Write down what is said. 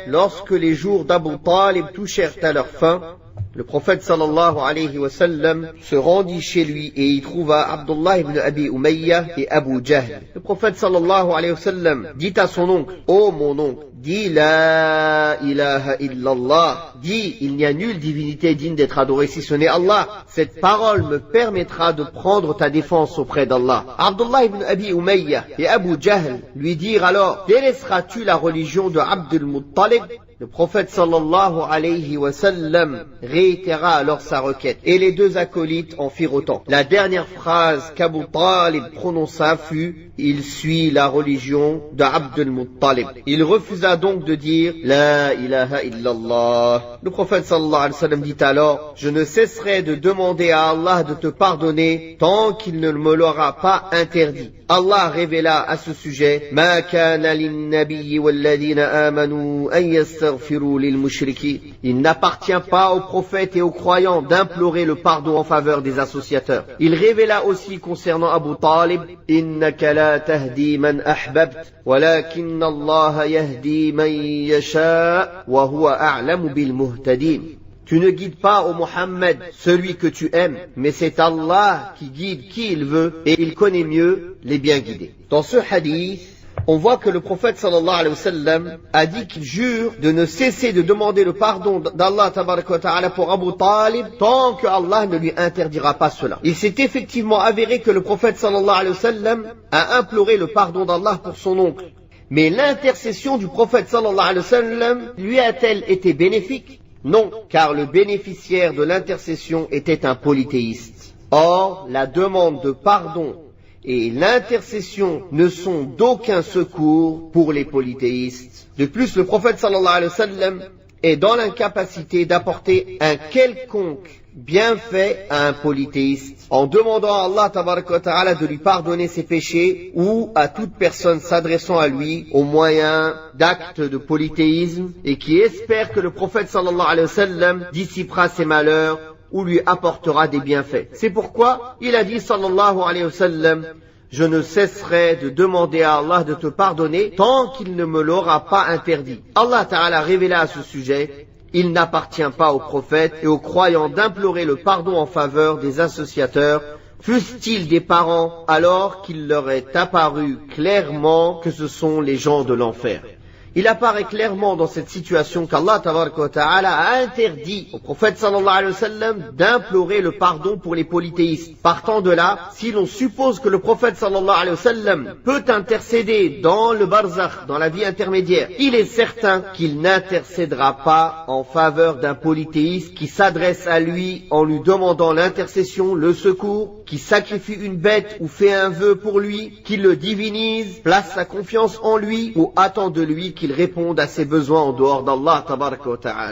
lorsque les jours d'Abu Talib touchèrent à leur fin, le prophète sallallahu alayhi wa sallam se rendit chez lui et y trouva Abdullah ibn Abi Umayya et Abu Jahl. Le prophète sallallahu alayhi wa sallam dit à son oncle: ô mon oncle, dis la ilaha illallah, dis il n'y a nulle divinité digne d'être adorée si ce n'est Allah. Cette parole me permettra de prendre ta défense auprès d'Allah. Abdullah ibn Abi Umayya et Abu Jahl lui dirent alors: délaisseras-tu la religion de Abdul Muttalib? Le prophète sallallahu alayhi wa sallam réitéra alors sa requête et les deux acolytes en firent autant. La dernière phrase qu'Abu Talib prononça fut: il suit la religion d'Abdul Muttalib. Il refusa donc de dire la ilaha illallah. Le prophète sallallahu alayhi wa sallam dit alors: je ne cesserai de demander à Allah de te pardonner tant qu'il ne me l'aura pas interdit. Allah révéla à ce sujet: ma kana lin-nabiyyi wal-ladhina amanu an yastaghfiru lil-mushrikeen. Il n'appartient pas aux prophètes et aux croyants d'implorer le pardon en faveur des associateurs. Il révéla aussi concernant Abu Talib: innaka la tahdi man ahbabt walakinna Allah yahdi man yasha wa huwa a'lamu bil muhtadin. Tu ne guides pas, ô Mohammed, celui que tu aimes, mais c'est Allah qui guide qui il veut et il connaît mieux les bien guidés. Dans ce hadith, on voit que le prophète sallallahu alayhi wa sallam a dit qu'il jure de ne cesser de demander le pardon d'Allah tabaraka wa ta'ala pour Abu Talib tant que Allah ne lui interdira pas cela. Il s'est effectivement avéré que le prophète sallallahu alayhi wa sallam a imploré le pardon d'Allah pour son oncle. Mais l'intercession du prophète sallallahu alayhi wa sallam lui a-t-elle été bénéfique? Non, car le bénéficiaire de l'intercession était un polythéiste. Or, la demande de pardon et l'intercession ne sont d'aucun secours pour les polythéistes. De plus, le prophète sallallahu alayhi wa sallam est dans l'incapacité d'apporter un quelconque bienfait à un polythéiste en demandant à Allah tabaraka wa ta'ala de lui pardonner ses péchés ou à toute personne s'adressant à lui au moyen d'actes de polythéisme et qui espère que le prophète sallallahu alayhi wa sallam dissipera ses malheurs ou lui apportera des bienfaits. C'est pourquoi il a dit sallallahu alayhi wa sallam: je ne cesserai de demander à Allah de te pardonner tant qu'il ne me l'aura pas interdit. Allah Ta'ala révéla à ce sujet: il n'appartient pas aux prophètes et aux croyants d'implorer le pardon en faveur des associateurs, fussent-ils des parents, alors qu'il leur est apparu clairement que ce sont les gens de l'enfer. Il apparaît clairement dans cette situation qu'Allah tabaraka wa ta'ala a interdit au prophète sallallahu alayhi wa sallam d'implorer le pardon pour les polythéistes. Partant de là, si l'on suppose que le prophète sallallahu alayhi wa sallam peut intercéder dans le barzakh, dans la vie intermédiaire, il est certain qu'il n'intercédera pas en faveur d'un polythéiste qui s'adresse à lui en lui demandant l'intercession, le secours, qui sacrifie une bête ou fait un vœu pour lui, qui le divinise, place sa confiance en lui ou attend de lui qu'il réponde à ses besoins en dehors d'Allah tabaraka wa ta'ala.